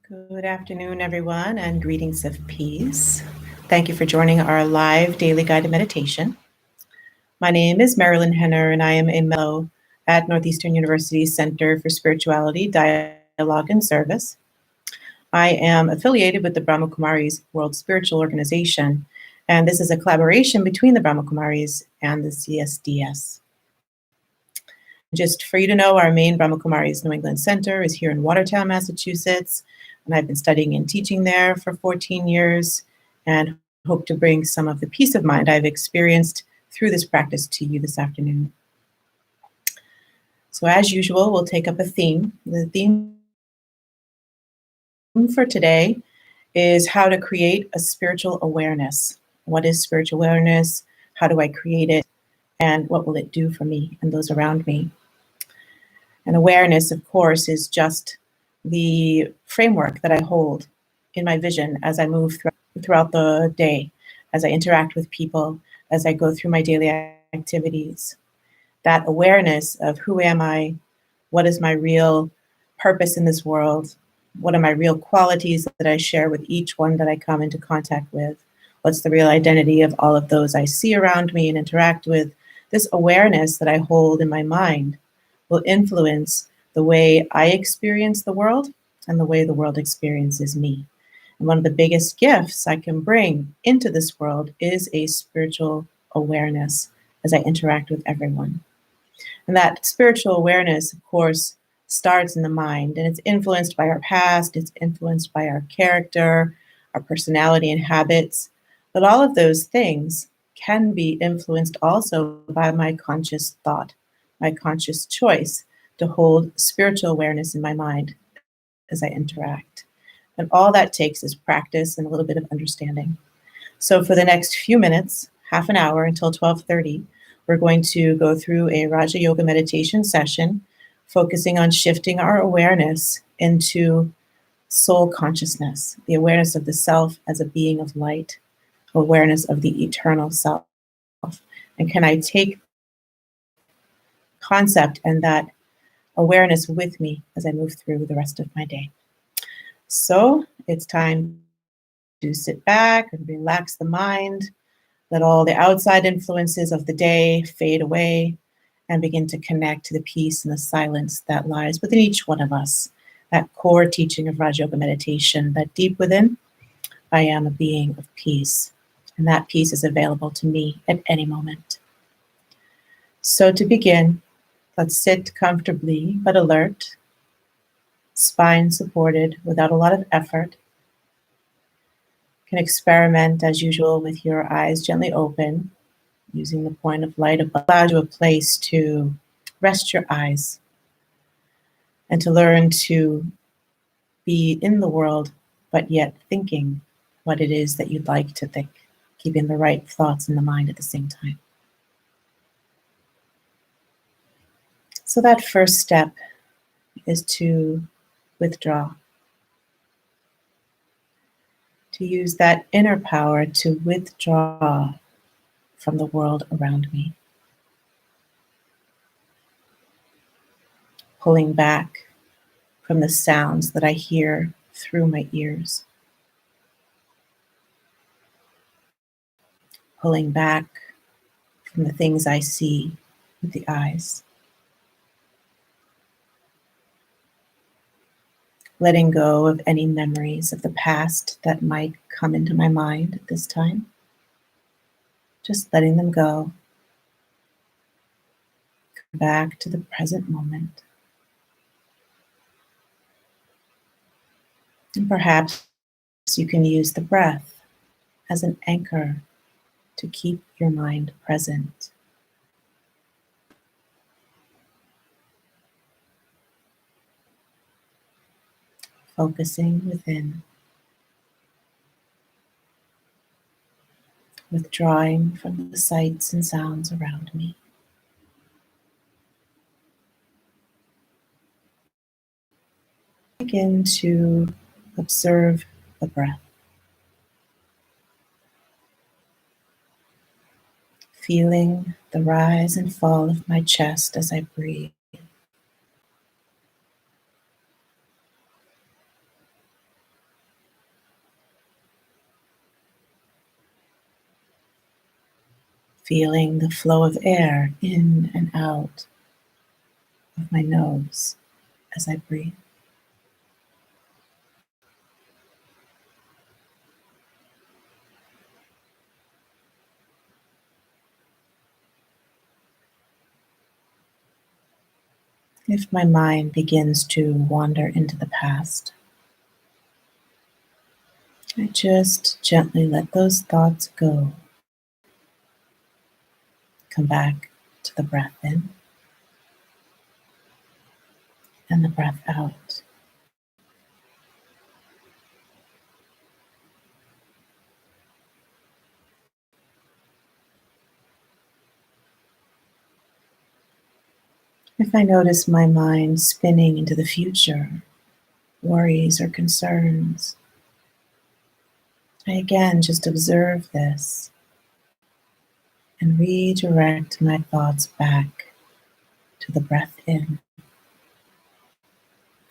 Good afternoon, everyone, and greetings of peace. Thank you for joining our live daily guided meditation. My name is Marilyn Henner, and I am a fellow at Northeastern University's Center for Spirituality, Dialogue, and Service. I am affiliated with the Brahma Kumaris World Spiritual Organization, and this is a collaboration between the Brahma Kumaris and the CSDS. Just for you to know, our main Brahma Kumaris New England Center is here in Watertown, Massachusetts, and I've been studying and teaching there for 14 years and hope to bring some of the peace of mind I've experienced through this practice to you this afternoon. So as usual, we'll take up a theme. The theme for today is how to create a spiritual awareness. What is spiritual awareness? How do I create it? And what will it do for me and those around me? And awareness, of course, is just the framework that I hold in my vision as I move throughout the day, as I interact with people, as I go through my daily activities. That awareness of who am I, what is my real purpose in this world, what are my real qualities that I share with each one that I come into contact with, what's the real identity of all of those I see around me and interact with. This awareness that I hold in my mind will influence the way I experience the world and the way the world experiences me. And one of the biggest gifts I can bring into this world is a spiritual awareness as I interact with everyone. And that spiritual awareness, of course, starts in the mind, and it's influenced by our past, it's influenced by our character, our personality and habits. But all of those things can be influenced also by my conscious thought, my conscious choice to hold spiritual awareness in my mind as I interact. And all that takes is practice and a little bit of understanding. So for the next few minutes, half an hour until 12:30, we're going to go through a Raja Yoga meditation session, focusing on shifting our awareness into soul consciousness, the awareness of the self as a being of light, awareness of the eternal self. And can I take concept and that awareness with me as I move through the rest of my day? So it's time to sit back and relax the mind, let all the outside influences of the day fade away, and begin to connect to the peace and the silence that lies within each one of us. That core teaching of Raja Yoga meditation, that deep within, I am a being of peace. And that peace is available to me at any moment. So to begin, let's sit comfortably but alert, spine supported without a lot of effort. You can experiment as usual with your eyes gently open, using the point of light above. Allow you a place to rest your eyes and to learn to be in the world, but yet thinking what it is that you'd like to think, keeping the right thoughts in the mind at the same time. So that first step is to withdraw, to use that inner power to withdraw from the world around me, pulling back from the sounds that I hear through my ears, pulling back from the things I see with the eyes, letting go of any memories of the past that might come into my mind at this time, just letting them go, come back to the present moment. And perhaps you can use the breath as an anchor to keep your mind present. Focusing within, withdrawing from the sights and sounds around me. Begin to observe the breath, feeling the rise and fall of my chest as I breathe. feeling the flow of air in and out of my nose as I breathe. If my mind begins to wander into the past, I just gently let those thoughts go. Come back to the breath in and the breath out. If I notice my mind spinning into the future, worries or concerns, I again just observe this and redirect my thoughts back to the breath in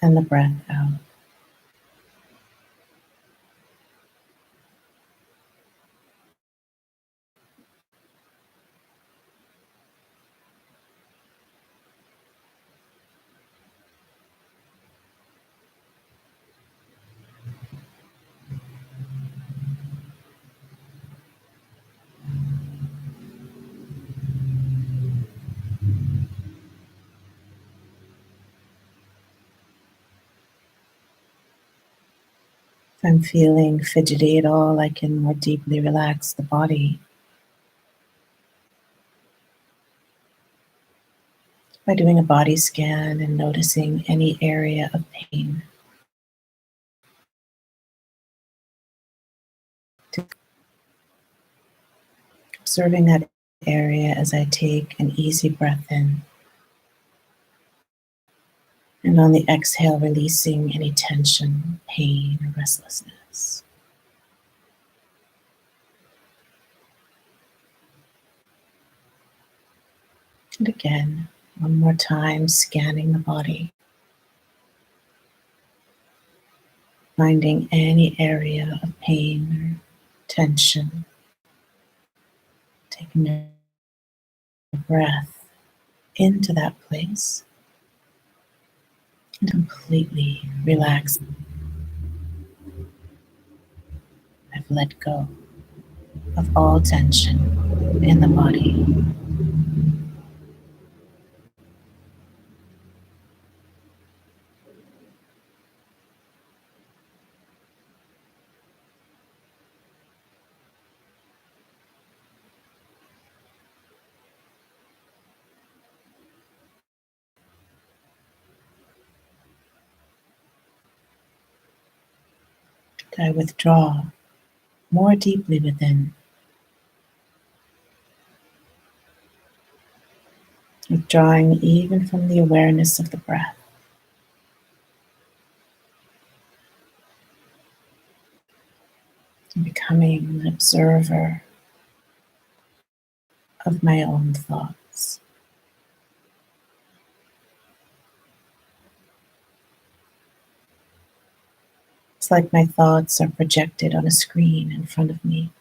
and the breath out. If I'm feeling fidgety at all, I can more deeply relax the body by doing a body scan and noticing any area of pain. Observing that area as I take an easy breath in. And on the exhale, releasing any tension, pain, or restlessness. And again, one more time, scanning the body, finding any area of pain or tension. Taking a breath into that place and completely relax. I've let go of all tension in the body. I withdraw more deeply within, withdrawing even from the awareness of the breath, and becoming an observer of my own thoughts. It's like my thoughts are projected on a screen in front of me,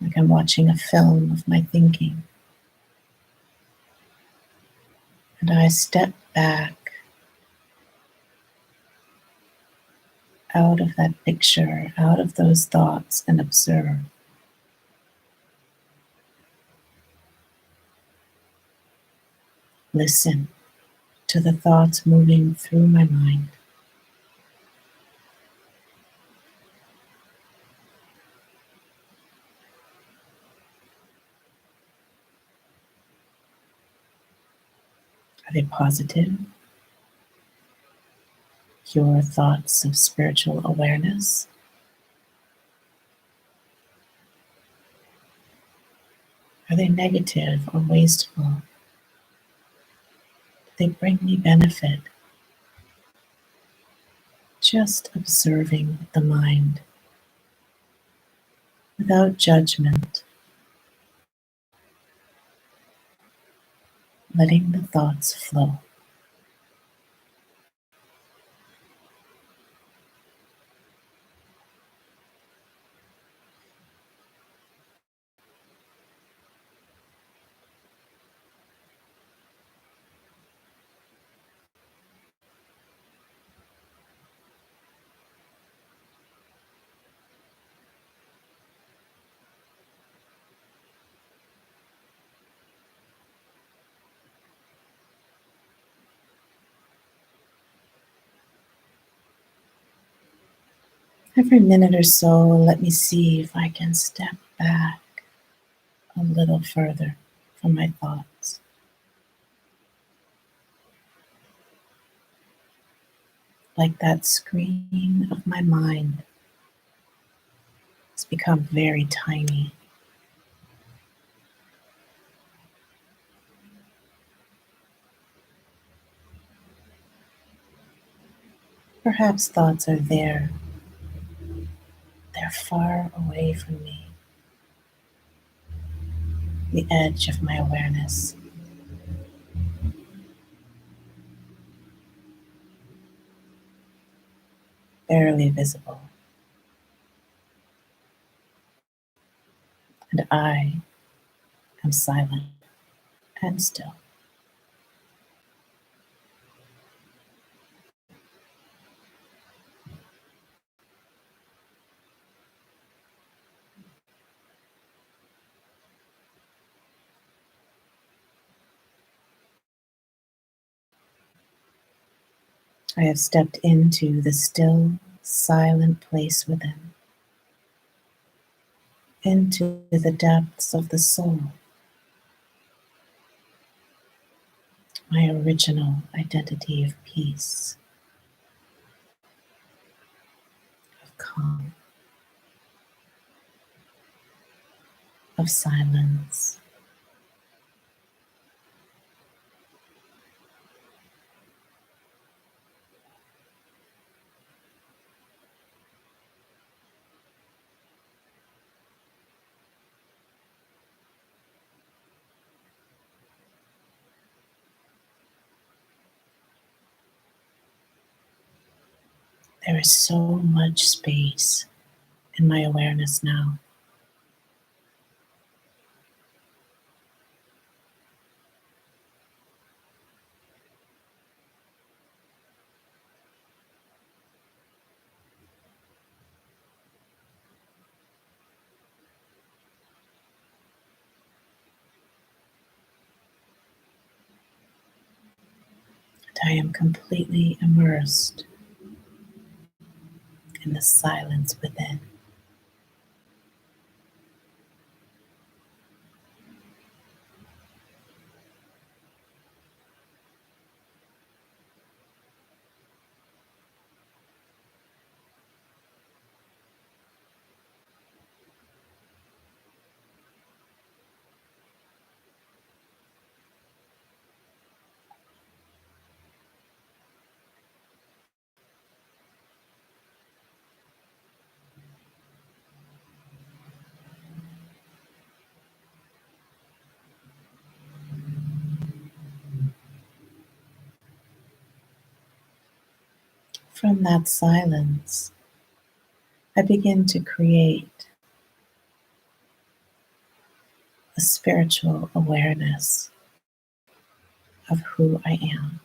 like I'm watching a film of my thinking. And I step back out of that picture, out of those thoughts, and observe. Listen to the thoughts moving through my mind. Are they positive, pure thoughts of spiritual awareness? Are they negative or wasteful? Do they bring me benefit? Just observing the mind without judgment, letting the thoughts flow. Every minute or so, let me see if I can step back a little further from my thoughts. Like that screen of my mind has become very tiny. Perhaps thoughts are there. They're far away from me, the edge of my awareness, barely visible. And I am silent and still. I have stepped into the still, silent place within, into the depths of the soul, my original identity of peace, of calm, of silence. There is so much space in my awareness now. And I am completely immersed in the silence within. From that silence, I begin to create a spiritual awareness of who I am.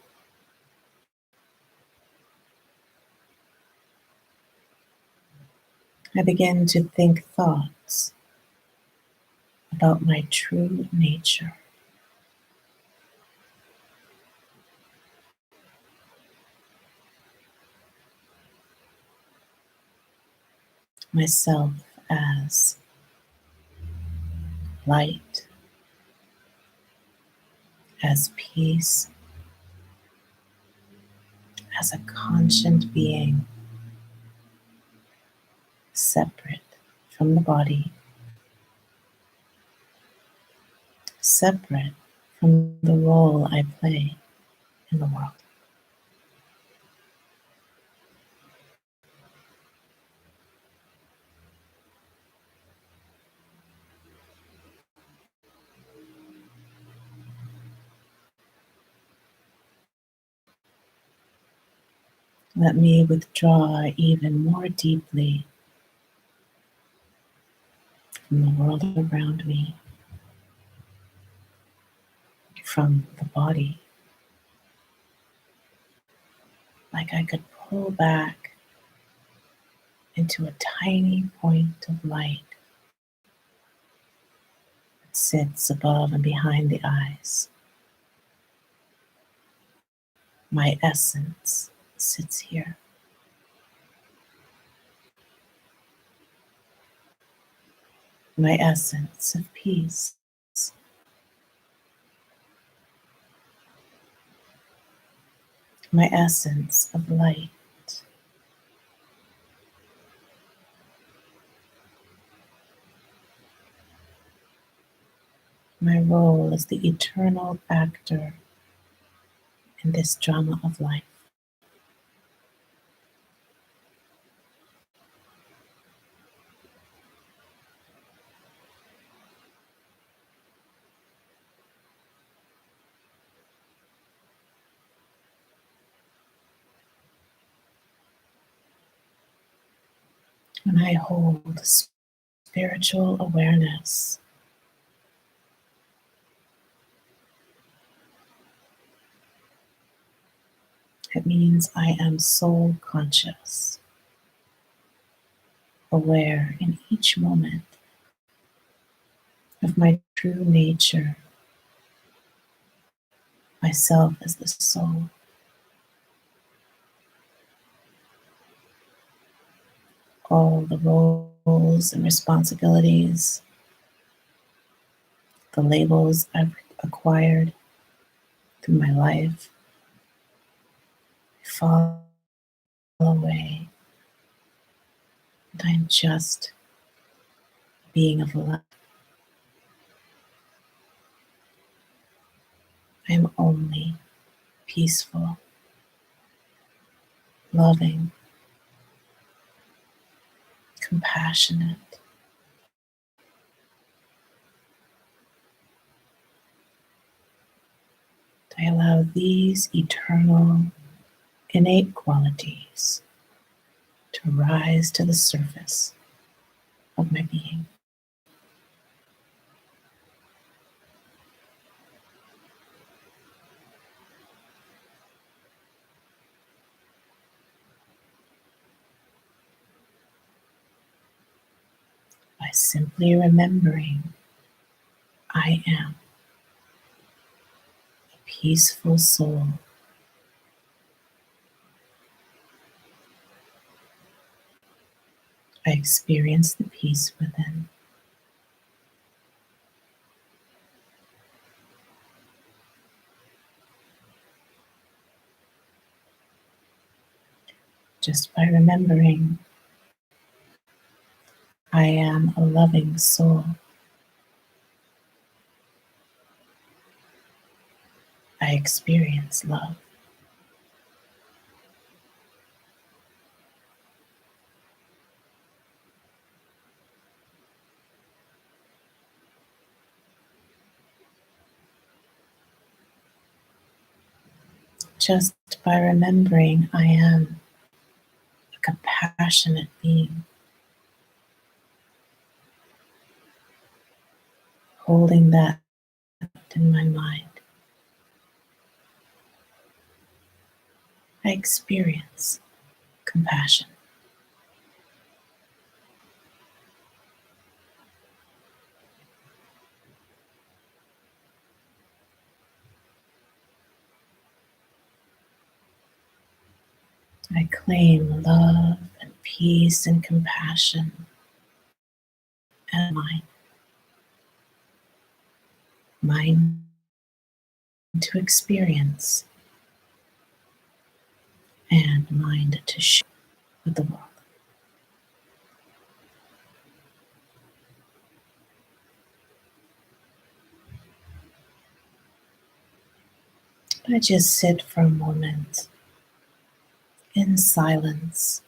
I begin to think thoughts about my true nature, myself as light, as peace, as a conscient being, separate from the body, separate from the role I play in the world. Let me withdraw even more deeply from the world around me, from the body, like I could pull back into a tiny point of light that sits above and behind the eyes. My essence sits here. my essence of peace, my essence of light. My role as the eternal actor in this drama of life. When I hold spiritual awareness, it means I am soul conscious, aware in each moment of my true nature, myself as the soul. All the roles and responsibilities, the labels I've acquired through my life fall away. And I'm just being of love. I am only peaceful, loving, compassionate. I allow these eternal, innate qualities to rise to the surface of my being. By simply remembering I am a peaceful soul, I experience the peace within. Just by remembering I am a loving soul, I experience love. Just by remembering I am a compassionate being, holding that in my mind, I experience compassion. I claim love and peace and compassion as mine to experience and mind to share with the world. I just sit for a moment in silence,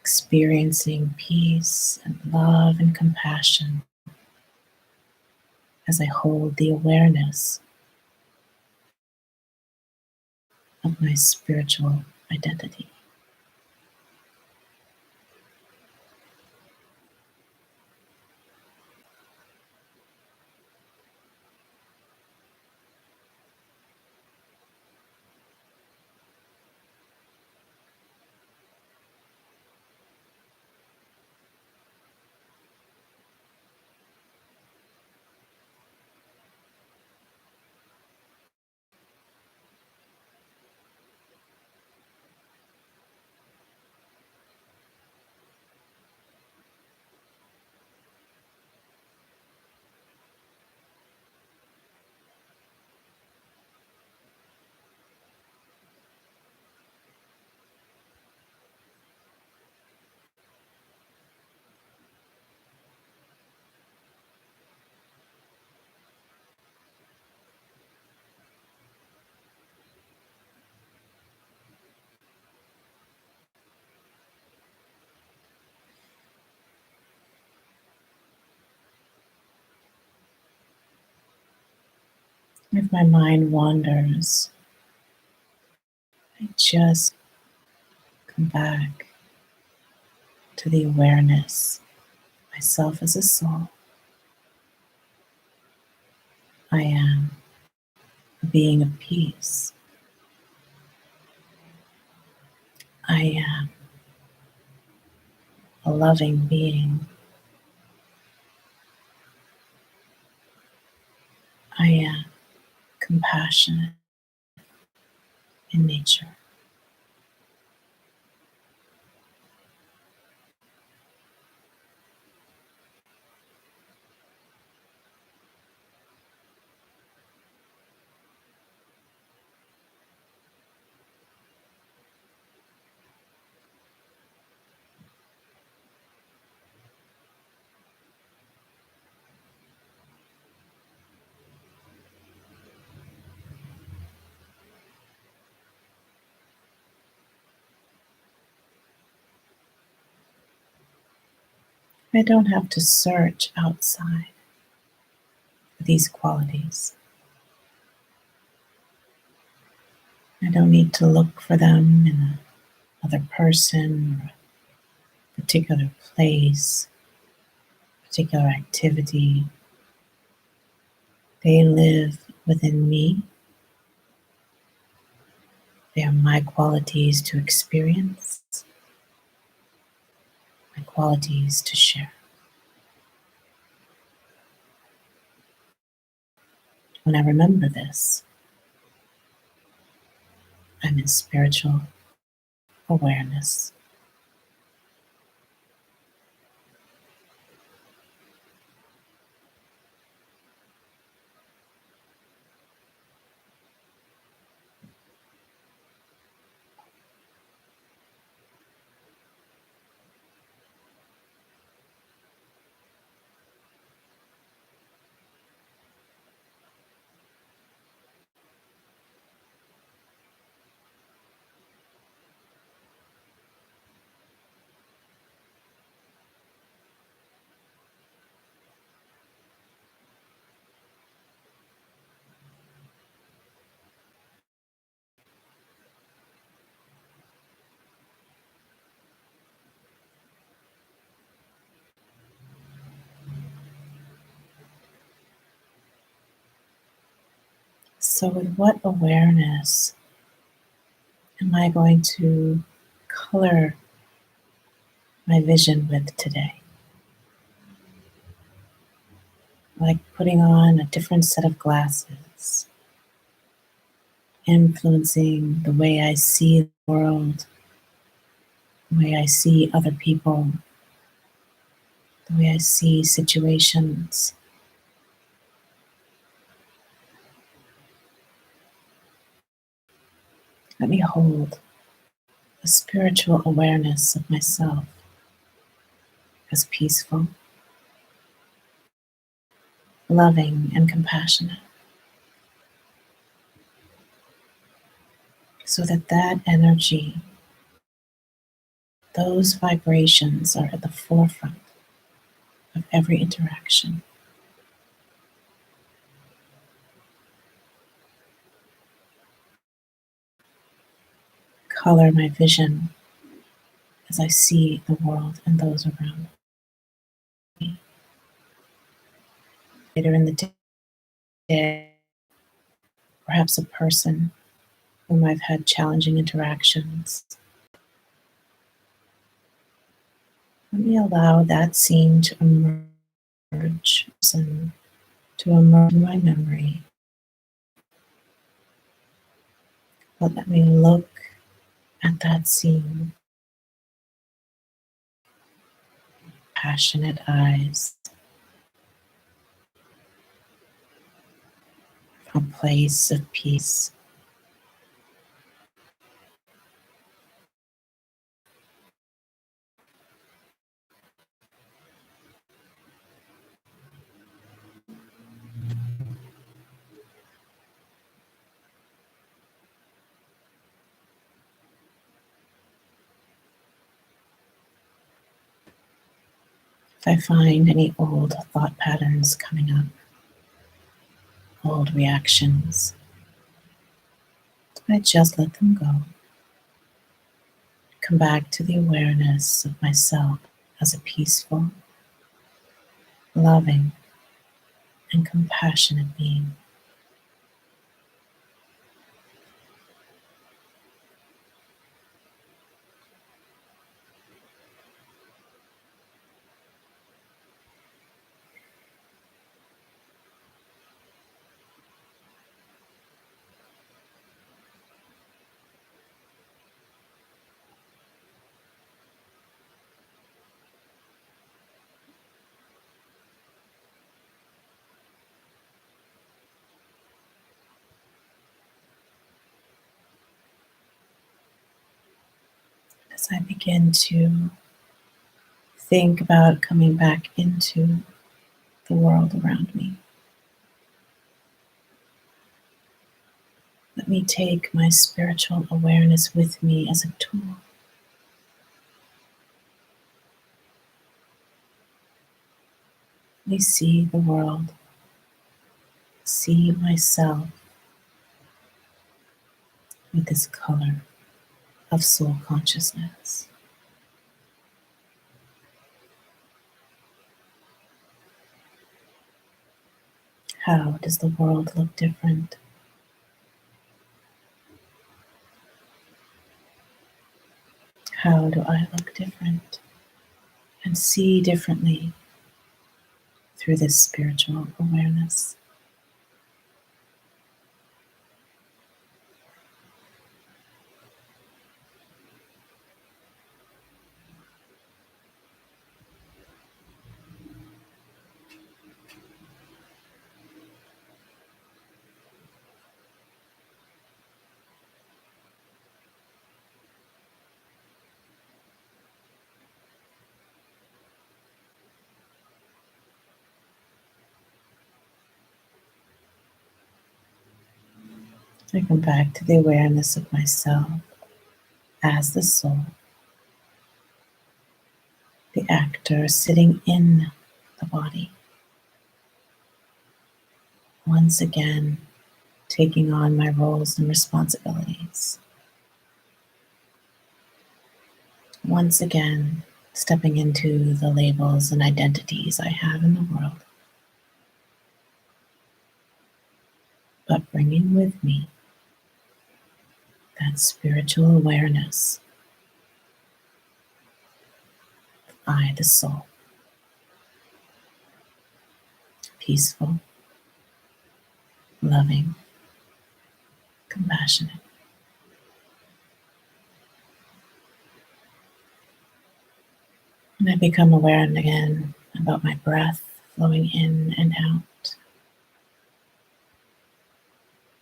experiencing peace and love and compassion as I hold the awareness of my spiritual identity. If my mind wanders, I just come back to the awareness, myself as a soul. I am a being of peace. I am a loving being. I am compassionate in nature. I don't have to search outside for these qualities. I don't need to look for them in another person or a particular place, particular activity. They live within me. They are my qualities to experience, my qualities to share. When I remember this, I'm in spiritual awareness. So, with what awareness am I going to color my vision with today? Like putting on a different set of glasses, influencing the way I see the world, the way I see other people, the way I see situations. Let me hold a spiritual awareness of myself as peaceful, loving, and compassionate, so that that energy, those vibrations are at the forefront of every interaction. Color my vision as I see the world and those around me. Later in the day, perhaps a person whom I've had challenging interactions. Let me allow that scene to emerge and to emerge in my memory. But let me look at that scene, passionate eyes, a place of peace. If I find any old thought patterns coming up, old reactions. I just let them go. Come back to the awareness of myself as a peaceful, loving, and compassionate being. As I begin to think about coming back into the world around me, let me take my spiritual awareness with me as a tool. Let me see the world, see myself with this color of soul consciousness. How does the world look different? How do I look different and see differently through this spiritual awareness? I come back to the awareness of myself as the soul, the actor sitting in the body, once again taking on my roles and responsibilities, once again stepping into the labels and identities I have in the world, but bringing with me that spiritual awareness, I, the soul, peaceful, loving, compassionate. And I become aware again about my breath flowing in and out,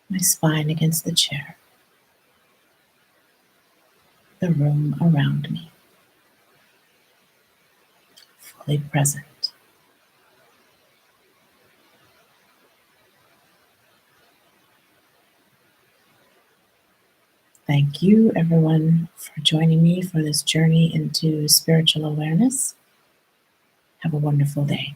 my spine against the chair, the room around me, fully present. Thank you, everyone, for joining me for this journey into spiritual awareness. Have a wonderful day.